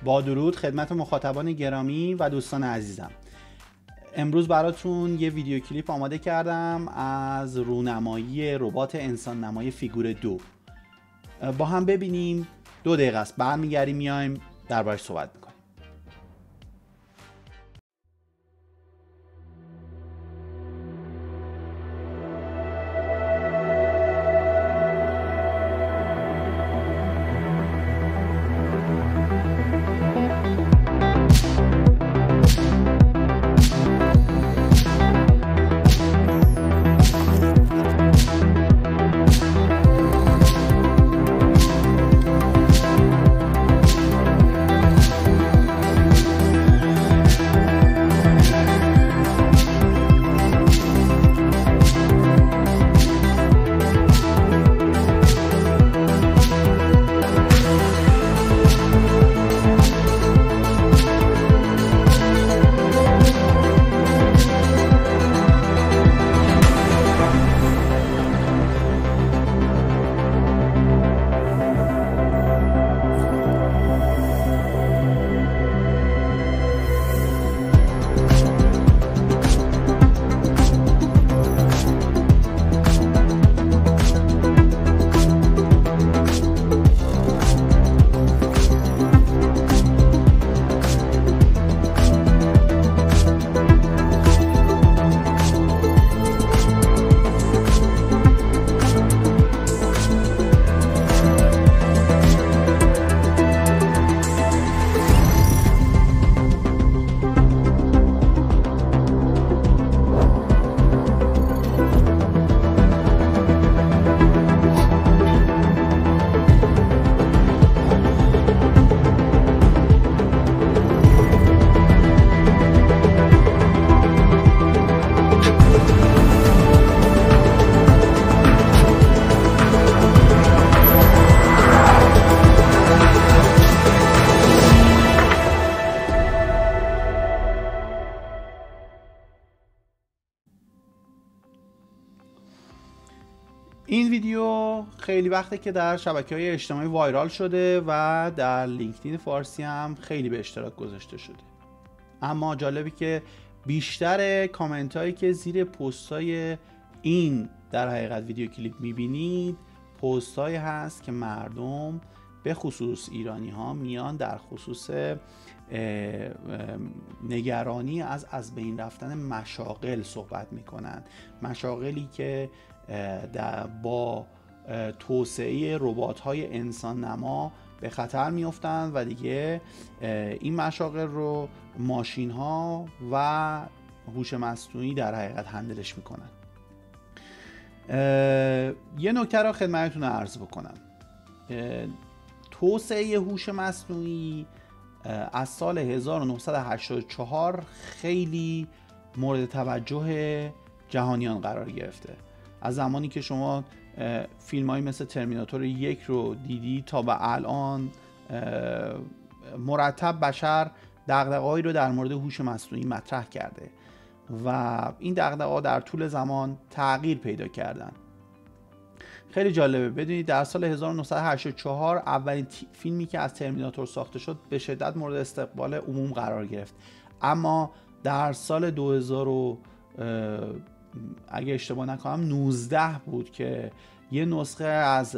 با درود خدمت مخاطبان گرامی و دوستان عزیزم. امروز براتون یه ویدیو کلیپ آماده کردم از رونمایی ربات انسان نمای فیگور 2. با هم ببینیم. 2 دقیقه است، برمیگردیم میایم دربارش صحبت میکنیم. این ویدیو خیلی وقته که در شبکه‌های اجتماعی وایرال شده و در لینکدین فارسی هم خیلی به اشتراک گذاشته شده. اما جالبی که بیشتر کامنت هایی که زیر پست های این در حقیقت ویدیو کلیپ میبینید پست هایی هست که مردم به خصوص ایرانی ها میان در خصوص نگرانی از بین رفتن مشاغل صحبت میکنن. مشاغلی که با توسعه ربات‌های انسان نما به خطر میافتند و دیگه این مشاغل رو ماشین‌ها و هوش مصنوعی در حقیقت هندلش میکنن. یه نکته رو خدمتتون عرض بکنم. توسعه هوش مصنوعی از سال 1984 خیلی مورد توجه جهانیان قرار گرفته. از زمانی که شما فیلم‌هایی مثل ترمیناتور 1 رو دیدی تا به الان مرتب بشر دغدغه‌هایی رو در مورد هوش مصنوعی مطرح کرده و این دغدغه‌ها در طول زمان تغییر پیدا کردن. خیلی جالبه بدونید در سال 1984 اولین فیلمی که از ترمیناتور ساخته شد به شدت مورد استقبال عموم قرار گرفت، اما در سال 2000 اگه اشتباه نکنم 19 بود که یه نسخه از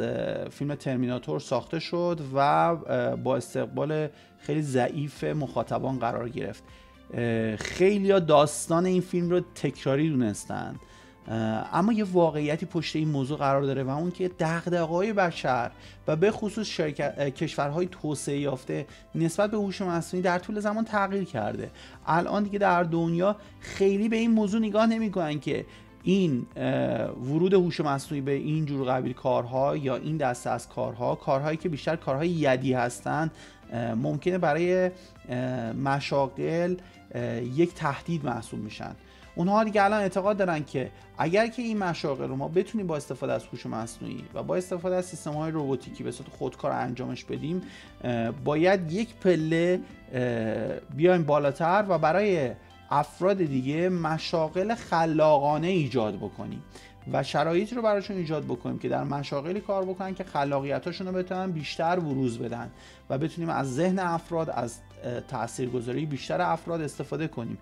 فیلم ترمیناتور ساخته شد و با استقبال خیلی ضعیف مخاطبان قرار گرفت. خیلی ها داستان این فیلم رو تکراری دونستن، اما یه واقعیتی پشت این موضوع قرار داره و اون که دغدغه‌های بشر و به خصوص کشورهای توسعه یافته نسبت به هوش مصنوعی در طول زمان تغییر کرده. الان دیگه در دنیا خیلی به این موضوع نگاه نمی‌کنن که این ورود هوش مصنوعی به این جور قبیل کارها یا این دسته از کارهایی که بیشتر کارهای یدی هستند ممکنه برای مشاغل یک تهدید محسوب میشن. اونها دیگه الان اعتقاد دارن که اگر که این مشاغل رو ما بتونیم با استفاده از هوش مصنوعی و با استفاده از سیستم‌های رباتیکی به صورت خودکار انجامش بدیم، باید یک پله بیایم بالاتر و برای افراد دیگه مشاغل خلاقانه ایجاد بکنیم و شرایطی رو براشون ایجاد بکنیم که در مشاغلی کار بکنن که خلاقیتاشون رو بتونن بیشتر بروز بدن و بتونیم از ذهن افراد، از تاثیرگذاری بیشتر افراد استفاده کنیم.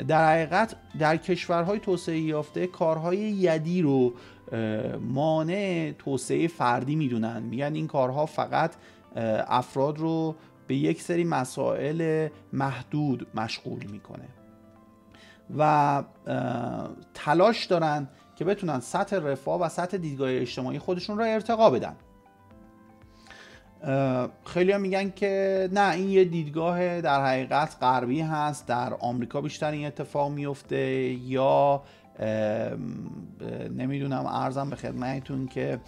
در حقیقت در کشورهای توسعه یافته کارهای یدی رو مانع توسعه فردی میدونن، میگن این کارها فقط افراد رو به یک سری مسائل محدود مشغول میکنه و تلاش دارن که بتونن سطح رفاه و سطح دیدگاه اجتماعی خودشون رو ارتقا بدن. خیلی ها میگن که نه، این یه دیدگاه در حقیقت غربی هست، در آمریکا بیشتر این اتفاق میفته، یا نمیدونم عرضم به خدمتتون که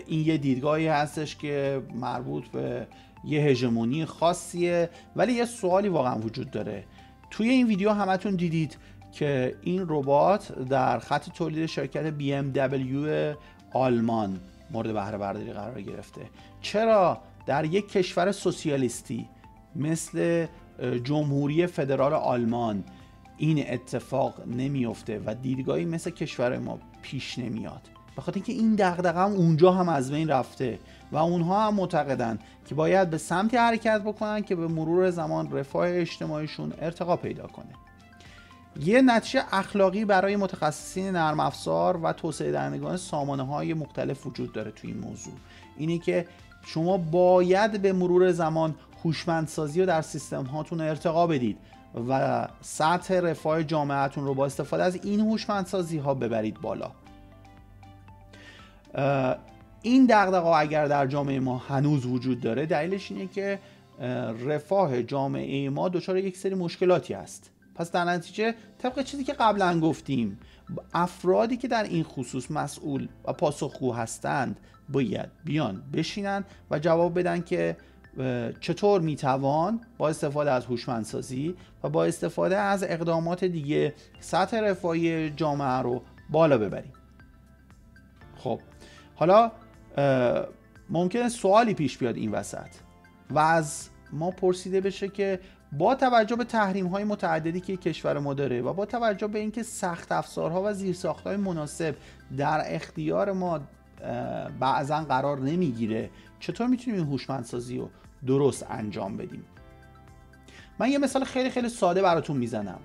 این یه دیدگاهی هستش که مربوط به یه هژمونی خاصیه. ولی یه سوالی واقعا وجود داره. توی این ویدیو همتون دیدید که این ربات در خط تولید شرکت BMW آلمان مورد بهره برداری قرار گرفته. چرا در یک کشور سوسیالیستی مثل جمهوری فدرال آلمان این اتفاق نمیفته و دیدگاهی مثل کشور ما پیش نمیاد؟ به خاطر اینکه این دغدغه هم اونجا هم از بین رفته و اونها هم معتقدن که باید به سمتی حرکت بکنن که به مرور زمان رفاه اجتماعیشون ارتقا پیدا کنه. یه نتیجه اخلاقی برای متخصصین نرم افزار و توسعه دهندگان سامانه‌های مختلف وجود داره توی این موضوع. اینی که شما باید به مرور زمان هوشمندسازی رو در سیستم هاتون ارتقا بدید و سطح رفاه جامعهتون رو با استفاده از این هوشمندسازی ها ببرید بالا. این دغدغه اگر در جامعه ما هنوز وجود داره، دلیلش اینه که رفاه جامعه ما دچار یک سری مشکلاتی است. پس در نتیجه طبق چیزی که قبلا گفتیم، افرادی که در این خصوص مسئول و پاسخگو هستند باید بیان بشینن و جواب بدن که چطور میتوان با استفاده از هوشمندسازی و با استفاده از اقدامات دیگه سطح رفاهی جامعه رو بالا ببریم. خب حالا ممکنه سوالی پیش بیاد این وسط و از ما پرسیده بشه که با توجه به تحریم‌های متعددی که کشور ما داره و با توجه به اینکه سخت افزارها و زیرساخت‌های مناسب در اختیار ما بعضا قرار نمیگیره، چطور میتونیم این هوشمندسازی رو درست انجام بدیم؟ من یه مثال خیلی خیلی ساده براتون میزنم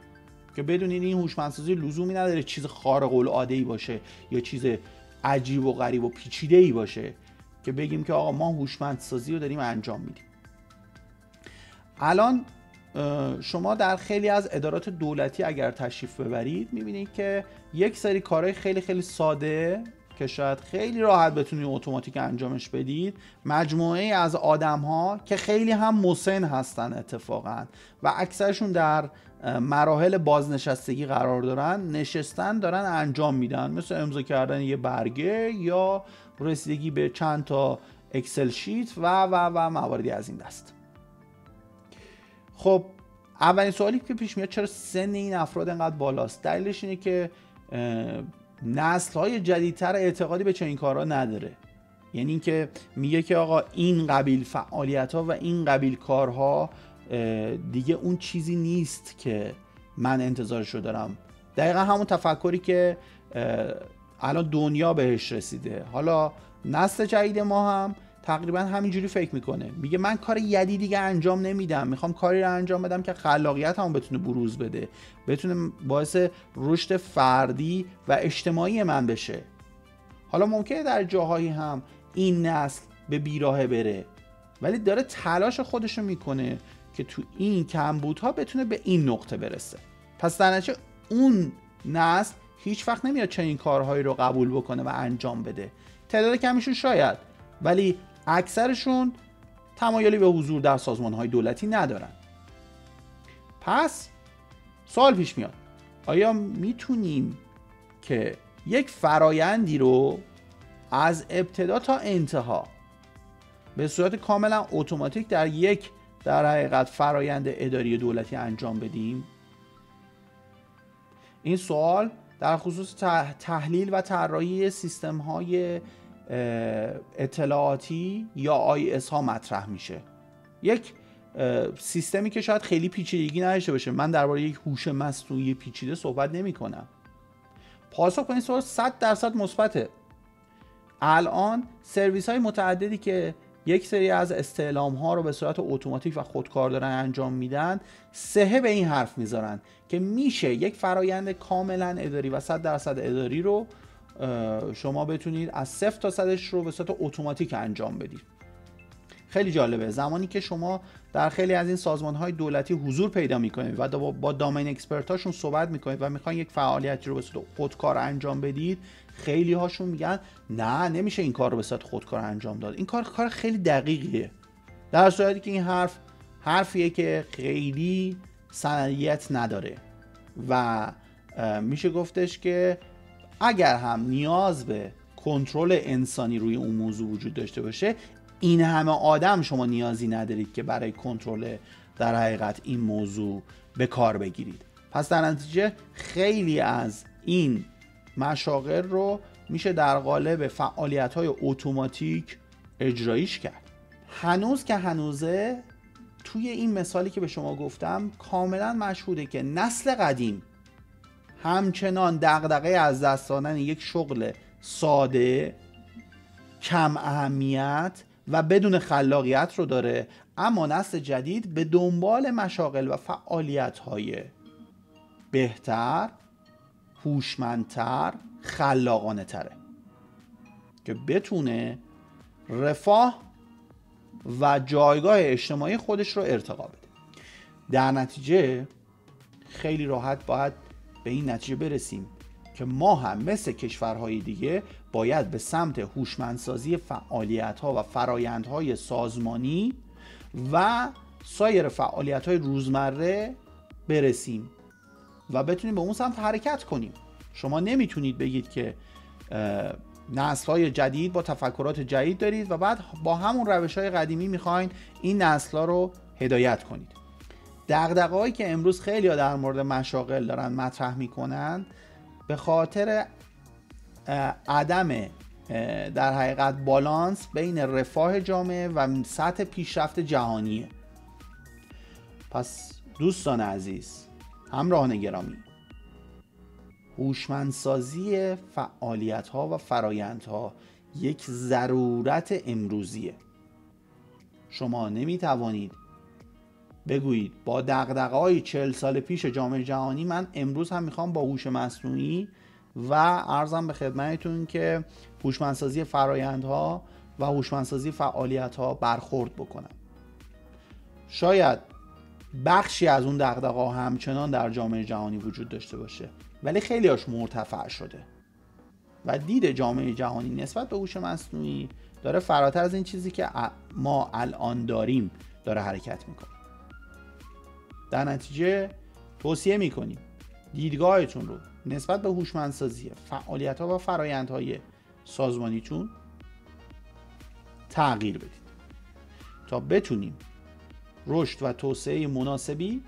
که بدونین این هوشمندسازی لزومی نداره چیز خارق العاده‌ای باشه یا چیز عجیب و غریب و پیچیده‌ای باشه که بگیم که آقا ما هوشمندسازی رو داریم انجام میدیم. الان شما در خیلی از ادارات دولتی اگر تشریف ببرید میبینید که یک سری کارهای خیلی خیلی ساده که شاید خیلی راحت بتونید اتوماتیک انجامش بدید، مجموعه از آدم‌ها که خیلی هم مسن هستن اتفاقا و اکثرشون در مراحل بازنشستگی قرار دارن، نشستن دارن انجام میدن، مثل امضا کردن یه برگه یا رسیدگی به چند تا اکسل شیت و مواردی از این دست. خب اولین سوالی که پیش میاد چرا سن این افراد انقدر بالاست؟ دلیلش اینه که نسل‌های جدیدتر اعتقادی به چنین کارها نداره. یعنی اینکه میگه که آقا این قبیل فعالیت‌ها و این قبیل کارها دیگه اون چیزی نیست که من انتظارش رو دارم. دقیقا همون تفکری که الان دنیا بهش رسیده. حالا نسل جدید ما هم تقریبا همینجوری فکر میکنه، میگه من کار یدی دیگه انجام نمیدم، میخوام کاری رو انجام بدم که خلاقیت هم بتونه بروز بده، بتونه باعث رشد فردی و اجتماعی من بشه. حالا ممکنه در جاهایی هم این نسل به بیراهه بره، ولی داره تلاش خودشو میکنه که تو این کمبودها بتونه به این نقطه برسه. پس در نتیجه اون نسل هیچ وقت نمیاد چنین کارهایی رو قبول بکنه و انجام بده. تعداد کمیشون شاید، ولی اکثرشون تمایلی به حضور در سازمان‌های دولتی ندارن. پس سوال پیش میاد، آیا میتونیم که یک فرایندی رو از ابتدا تا انتها به صورت کاملا اتوماتیک در حقیقت فرایند اداری دولتی انجام بدیم؟ این سوال در خصوص تحلیل و طراحی سیستم‌های اطلاعاتی یا IS ها مطرح میشه. یک سیستمی که شاید خیلی پیچیدگی نداشته باشه. من درباره یک هوش مصنوعی پیچیده صحبت نمی کنم. پاسخ به این سوال 100% مثبته. الان سرویس های متعددی که یک سری از استعلام ها رو به صورت اتوماتیک و خودکار دارن انجام میدن، سهه به این حرف میذارن که میشه یک فرایند کاملا اداری و 100% اداری رو شما بتونید از 0 تا 100 رو به صورت اتوماتیک انجام بدید. خیلی جالبه. زمانی که شما در خیلی از این سازمان‌های دولتی حضور پیدا می‌کنید و با دامین اکسپرتاشون صحبت می‌کنید و می‌خواید یک فعالیتی رو به صورت خودکار انجام بدید، خیلی هاشون میگن نه نمیشه این کار رو به صورت خودکار انجام داد. این کار خیلی دقیقیه. در صورتی که این حرفیه که خیلی سندیت نداره و میشه گفتش که اگر هم نیاز به کنترل انسانی روی اون موضوع وجود داشته باشه، این همه آدم شما نیازی ندارید که برای کنترل در حقیقت این موضوع به کار بگیرید. پس در نتیجه خیلی از این مشاغل رو میشه در قالب فعالیت‌های اتوماتیک اجرایش کرد. هنوز که هنوزه توی این مثالی که به شما گفتم کاملا مشهوده که نسل قدیم همچنان دغدغه از دست دادن یک شغل ساده، کم اهمیت و بدون خلاقیت رو داره، اما نسل جدید به دنبال مشاغل و فعالیت‌های بهتر، هوشمندتر، خلاقانه تره که بتونه رفاه و جایگاه اجتماعی خودش رو ارتقا بده. در نتیجه خیلی راحت باید به این نتیجه برسیم که ما هم مثل کشورهای دیگه باید به سمت هوشمندسازی فعالیت‌ها و فرایندهای سازمانی و سایر فعالیت‌های روزمره برسیم و بتونیم به اون سمت حرکت کنیم. شما نمیتونید بگید که نسل‌های جدید با تفکرات جدید دارید و بعد با همون روش‌های قدیمی میخواین این نسل‌ها رو هدایت کنید. دغدغه‌هایی که امروز خیلی‌ها در مورد مشاغل دارن مطرح میکنن به خاطر عدم در حقیقت بالانس بین رفاه جامعه و سطح پیشرفت جهانیه. پس دوستان عزیز، همراهان گرامی، هوشمندسازی فعالیت‌ها و فرایندها یک ضرورت امروزیه. شما نمیتوانید بگویید با دغدغه‌های 40 سال پیش جامعه جهانی من امروز هم میخوام با هوش مصنوعی و عرضم به خدمتتون که هوشمندسازی فرایندها و هوشمندسازی فعالیت‌ها برخورد بکنم. شاید بخشی از اون دغدغه‌ها همچنان در جامعه جهانی وجود داشته باشه، ولی خیلی هاش مرتفع شده و دید جامعه جهانی نسبت به هوش مصنوعی داره فراتر از این چیزی که ما الان داریم داره حرکت میکنه. در نتیجه توصیه میکنیم دیدگاهتون رو نسبت به هوشمندسازی فعالیت‌ها و فرایندهای سازمانیتون تغییر بدید تا بتونیم رشد و توسعه مناسبی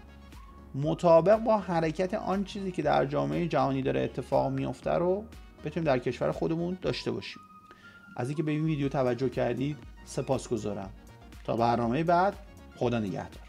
مطابق با حرکت آن چیزی که در جامعه جهانی داره اتفاق میفته رو بتونیم در کشور خودمون داشته باشیم. از اینکه به این ویدیو توجه کردید سپاسگزارم. تا برنامه بعد، خدا نگهدار.